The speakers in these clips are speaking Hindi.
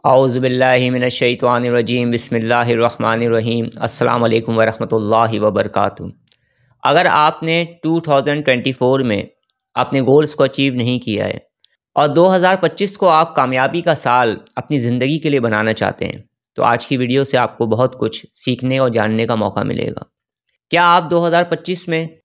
औज़ुबिल्लाहिमिनश्शैतानिर्रजीम बिस्मिल्लाहिर्रहमानिर्रहीम अस्सलाम वालेकुम वरहमतुल्लाहि वबरकातुहू। अगर आपने 2024 में अपने गोल्स को अचीव नहीं किया है और 2025 को आप कामयाबी का साल अपनी ज़िंदगी के लिए बनाना चाहते हैं, तो आज की वीडियो से आपको बहुत कुछ सीखने और जानने का मौका मिलेगा। क्या आप 2025 में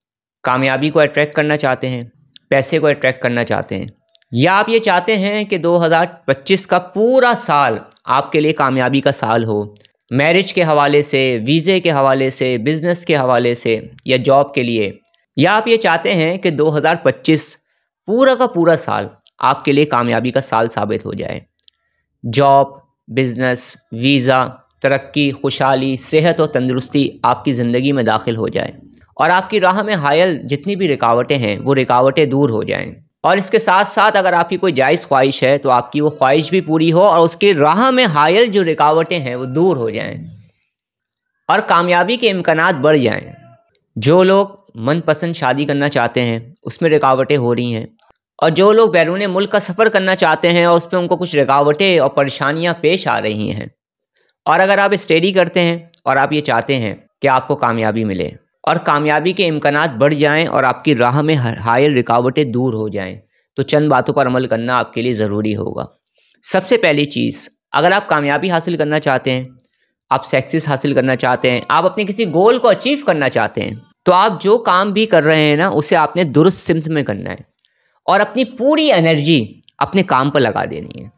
कामयाबी को अट्रैक्ट करना चाहते हैं, पैसे को अट्रैक्ट करना चाहते हैं, या आप ये चाहते हैं कि 2025 का पूरा साल आपके लिए कामयाबी का साल हो, मैरिज के हवाले से, वीज़े के हवाले से, बिज़नेस के हवाले से या जॉब के लिए, या आप ये चाहते हैं कि 2025 पूरा का पूरा साल आपके लिए कामयाबी का साल साबित हो जाए। जॉब, बिज़नेस, वीज़ा, तरक्की, खुशहाली, सेहत और तंदुरुस्ती आपकी ज़िंदगी में दाखिल हो जाए और आपकी राह में हायल जितनी भी रुकावटें हैं वो रुकावटें दूर हो जाएं। और इसके साथ साथ अगर आपकी कोई जायज़ ख्वाहिश है तो आपकी वो ख्वाहिश भी पूरी हो और उसकी राह में हायल जो रुकावटें हैं वो दूर हो जाएं और कामयाबी के इम्कानात बढ़ जाएं। जो लोग मनपसंद शादी करना चाहते हैं उसमें रुकावटें हो रही हैं, और जो लोग बैरून मुल्क का सफ़र करना चाहते हैं और उस पर उनको कुछ रुकावटें और परेशानियां पेश आ रही हैं, और अगर आप स्टडी करते हैं और आप ये चाहते हैं कि आपको कामयाबी मिले और कामयाबी के इम्कानात बढ़ जाएं और आपकी राह में हायल रुकावटें दूर हो जाएं, तो चंद बातों पर अमल करना आपके लिए ज़रूरी होगा। सबसे पहली चीज़, अगर आप कामयाबी हासिल करना चाहते हैं, आप सक्सेस हासिल करना चाहते हैं, आप अपने किसी गोल को अचीव करना चाहते हैं, तो आप जो काम भी कर रहे हैं ना उसे आपने दुरुस्त सिमत में करना है और अपनी पूरी एनर्जी अपने काम पर लगा देनी है।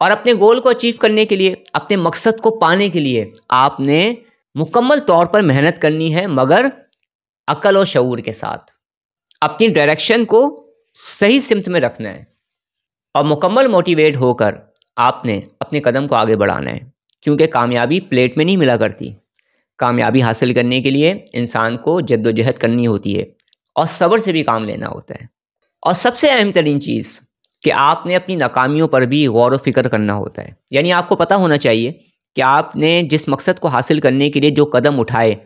और अपने गोल को अचीव करने के लिए, अपने मकसद को पाने के लिए आपने मुकम्मल तौर पर मेहनत करनी है, मगर अक्ल और शऊर के साथ अपनी डायरेक्शन को सही सिमत में रखना है और मुकम्मल मोटिवेट होकर आपने अपने कदम को आगे बढ़ाना है, क्योंकि कामयाबी प्लेट में नहीं मिला करती। कामयाबी हासिल करने के लिए इंसान को जद्दोजहद करनी होती है और सब्र से भी काम लेना होता है। और सबसे अहम तरीन चीज़ कि आपने अपनी नाकामियों पर भी गौर व फिक्र करना होता है। यानी आपको पता होना चाहिए कि आपने जिस मकसद को हासिल करने के लिए जो कदम उठाए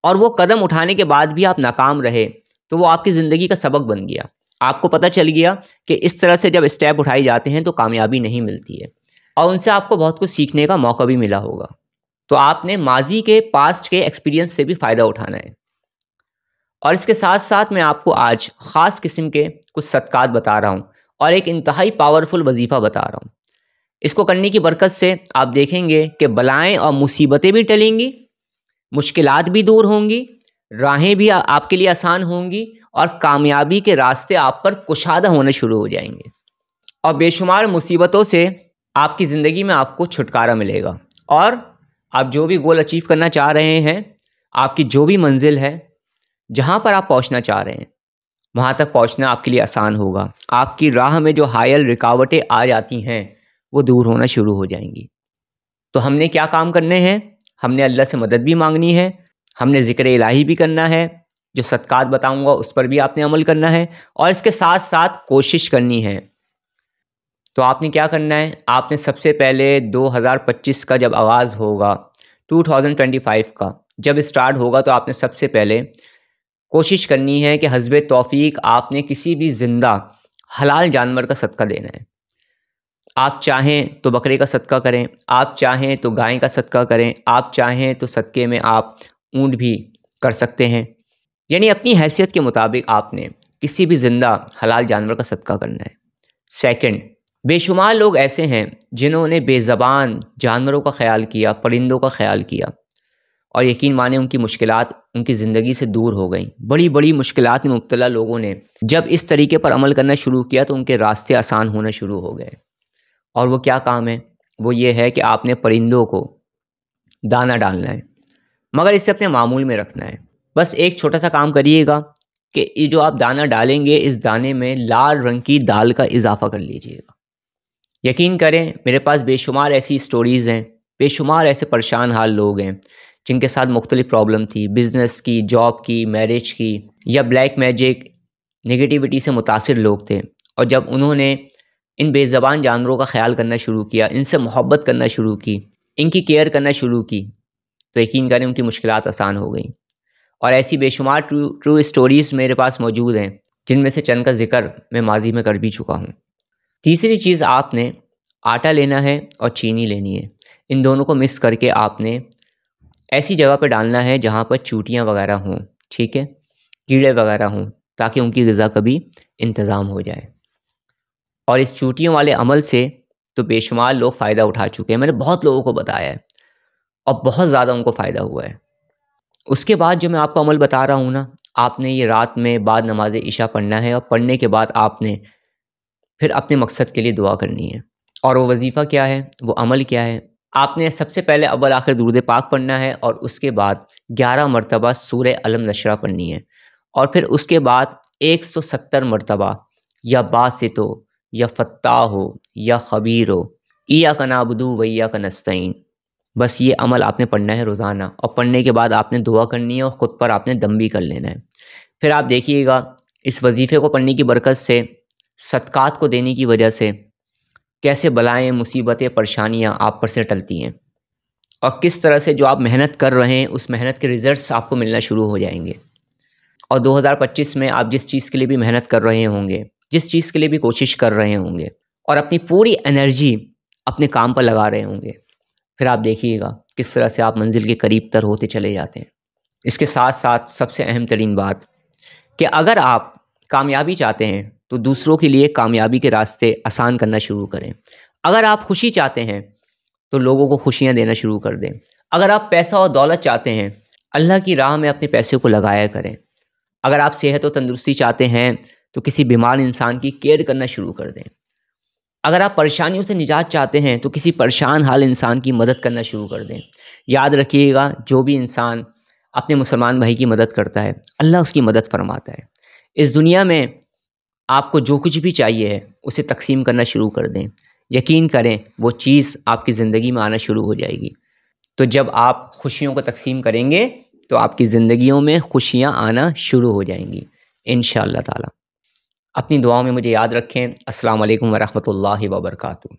और वो कदम उठाने के बाद भी आप नाकाम रहे, तो वो आपकी ज़िंदगी का सबक बन गया। आपको पता चल गया कि इस तरह से जब स्टेप उठाए जाते हैं तो कामयाबी नहीं मिलती है, और उनसे आपको बहुत कुछ सीखने का मौका भी मिला होगा। तो आपने माजी के, पास्ट के एक्सपीरियंस से भी फ़ायदा उठाना है। और इसके साथ साथ मैं आपको आज ख़ास किस्म के कुछ सदक़ात बता रहा हूँ और एक इंतहाई पावरफुल वजीफ़ा बता रहा हूँ। इसको करने की बरकत से आप देखेंगे कि बलाएं और मुसीबतें भी टलेंगी, मुश्किलात भी दूर होंगी, राहें भी आपके लिए आसान होंगी और कामयाबी के रास्ते आप पर कुशादा होने शुरू हो जाएंगे और बेशुमार मुसीबतों से आपकी ज़िंदगी में आपको छुटकारा मिलेगा। और आप जो भी गोल अचीव करना चाह रहे हैं, आपकी जो भी मंजिल है, जहाँ पर आप पहुँचना चाह रहे हैं, वहाँ तक पहुँचना आपके लिए आसान होगा। आपकी राह में जो हायल रुकावटें आ जाती हैं वो दूर होना शुरू हो जाएंगी। तो हमने क्या काम करने हैं? हमने अल्लाह से मदद भी मांगनी है, हमने ज़िक्र इलाही भी करना है, जो सदक़ात बताऊंगा उस पर भी आपने अमल करना है, और इसके साथ साथ कोशिश करनी है। तो आपने क्या करना है? आपने सबसे पहले 2025 का जब आगाज़ होगा, 2025 का जब स्टार्ट होगा, तो आपने सबसे पहले कोशिश करनी है कि हस्बे तौफीक आपने किसी भी ज़िंदा हलाल जानवर का सदका देना है। आप चाहें तो बकरे का सदका करें, आप चाहें तो गाय का सदका करें, आप चाहें तो सदक़े में आप ऊँट भी कर सकते हैं। यानी अपनी हैसियत के मुताबिक आपने किसी भी ज़िंदा हलाल जानवर का सदका करना है। सेकंड, बेशुमार लोग ऐसे हैं जिन्होंने बेज़बान जानवरों का ख्याल किया, परिंदों का ख्याल किया, और यकीन माने उनकी मुश्किलात उनकी ज़िंदगी से दूर हो गई। बड़ी बड़ी मुश्किलात में मुब्तला लोगों ने जब इस तरीके पर अमल करना शुरू किया तो उनके रास्ते आसान होना शुरू हो गए। और वो क्या काम है? वो ये है कि आपने परिंदों को दाना डालना है, मगर इसे अपने मामूल में रखना है। बस एक छोटा सा काम करिएगा कि ये जो आप दाना डालेंगे, इस दाने में लाल रंग की दाल का इजाफा कर लीजिएगा। यकीन करें, मेरे पास बेशुमार ऐसी स्टोरीज़ हैं, बेशुमार ऐसे परेशान हाल लोग हैं जिनके साथ मुख्तलिफ प्रॉब्लम थी, बिज़नेस की, जॉब की, मैरिज की, या ब्लैक मैजिक, नेगेटिविटी से मुतासिर लोग थे। और जब उन्होंने इन बेज़बान जानवरों का ख्याल करना शुरू किया, इनसे मोहब्बत करना शुरू की, इनकी केयर करना शुरू की, तो यकीन करें उनकी मुश्किलात आसान हो गई। और ऐसी बेशुमार ट्रू स्टोरीज़ मेरे पास मौजूद हैं, जिनमें से चंद का जिक्र मैं माजी में कर भी चुका हूँ। तीसरी चीज़, आपने आटा लेना है और चीनी लेनी है। इन दोनों को मिक्स करके आपने ऐसी जगह पे डालना है जहाँ पर चूटियाँ वगैरह हों, ठीक है, कीड़े वगैरह हों, ताकि उनकी ग़िज़ा का भी इंतज़ाम हो जाए। और इस चूटियों वाले अमल से तो बेशुमार लोग फ़ायदा उठा चुके हैं, मैंने बहुत लोगों को बताया है और बहुत ज़्यादा उनको फ़ायदा हुआ है। उसके बाद जो मैं आपको अमल बता रहा हूँ ना, आपने ये रात में बाद नमाज़ इशा पढ़ना है और पढ़ने के बाद आपने फिर अपने मकसद के लिए दुआ करनी है। और वो वजीफ़ा क्या है, वो अमल क्या है? आपने सबसे पहले अव्वल आखिर दुरूद पाक पढ़ना है और उसके बाद 11 मरतबा सूरह अलम नशरा पढ़नी है और फिर उसके बाद 170 मरतबा या बासितो या फ़त्ताह हो या ख़बीर हो, इय्याका नअबुदु व इय्याका नस्तईन, बस ये अमल आपने पढ़ना है रोज़ाना। और पढ़ने के बाद आपने दुआ करनी है और ख़ुद पर आपने दम भी कर लेना है। फिर आप देखिएगा इस वजीफ़े को पढ़ने की बरकत से, सदक़ात को देने की वजह से कैसे बलाएँ, मुसीबतें, परेशानियाँ आप पर से टलती हैं और किस तरह से जो आप मेहनत कर रहे हैं उस मेहनत के रिज़ल्ट्स आपको मिलना शुरू हो जाएंगे। और 2025 में आप जिस चीज़ के लिए भी मेहनत कर रहे होंगे, जिस चीज़ के लिए भी कोशिश कर रहे होंगे और अपनी पूरी एनर्जी अपने काम पर लगा रहे होंगे, फिर आप देखिएगा किस तरह से आप मंजिल के करीब तर होते चले जाते हैं। इसके साथ साथ सबसे अहम तरीन बात कि अगर आप कामयाबी चाहते हैं तो दूसरों के लिए कामयाबी के रास्ते आसान करना शुरू करें। अगर आप खुशी चाहते हैं तो लोगों को खुशियाँ देना शुरू कर दें। अगर आप पैसा और दौलत चाहते हैं, अल्लाह की राह में अपने पैसे को लगाया करें। अगर आप सेहत और तंदुरुस्ती चाहते हैं तो किसी बीमार इंसान की केयर करना शुरू कर दें। अगर आप परेशानियों से निजात चाहते हैं तो किसी परेशान हाल इंसान की मदद करना शुरू कर दें। याद रखिएगा, जो भी इंसान अपने मुसलमान भाई की मदद करता है, अल्लाह उसकी मदद फरमाता है। इस दुनिया में आपको जो कुछ भी चाहिए है उसे तकसीम करना शुरू कर दें। यकीन करें वो चीज़ आपकी ज़िंदगी में आना शुरू हो जाएगी। तो जब आप खुशियों को तकसीम करेंगे तो आपकी ज़िंदगियों में खुशियाँ आना शुरू हो जाएंगी इंशाअल्लाह ताला। अपनी दुआओं में मुझे याद रखें। अस्सलाम वालेकुम व रहमतुल्लाहि व बरकातुहू।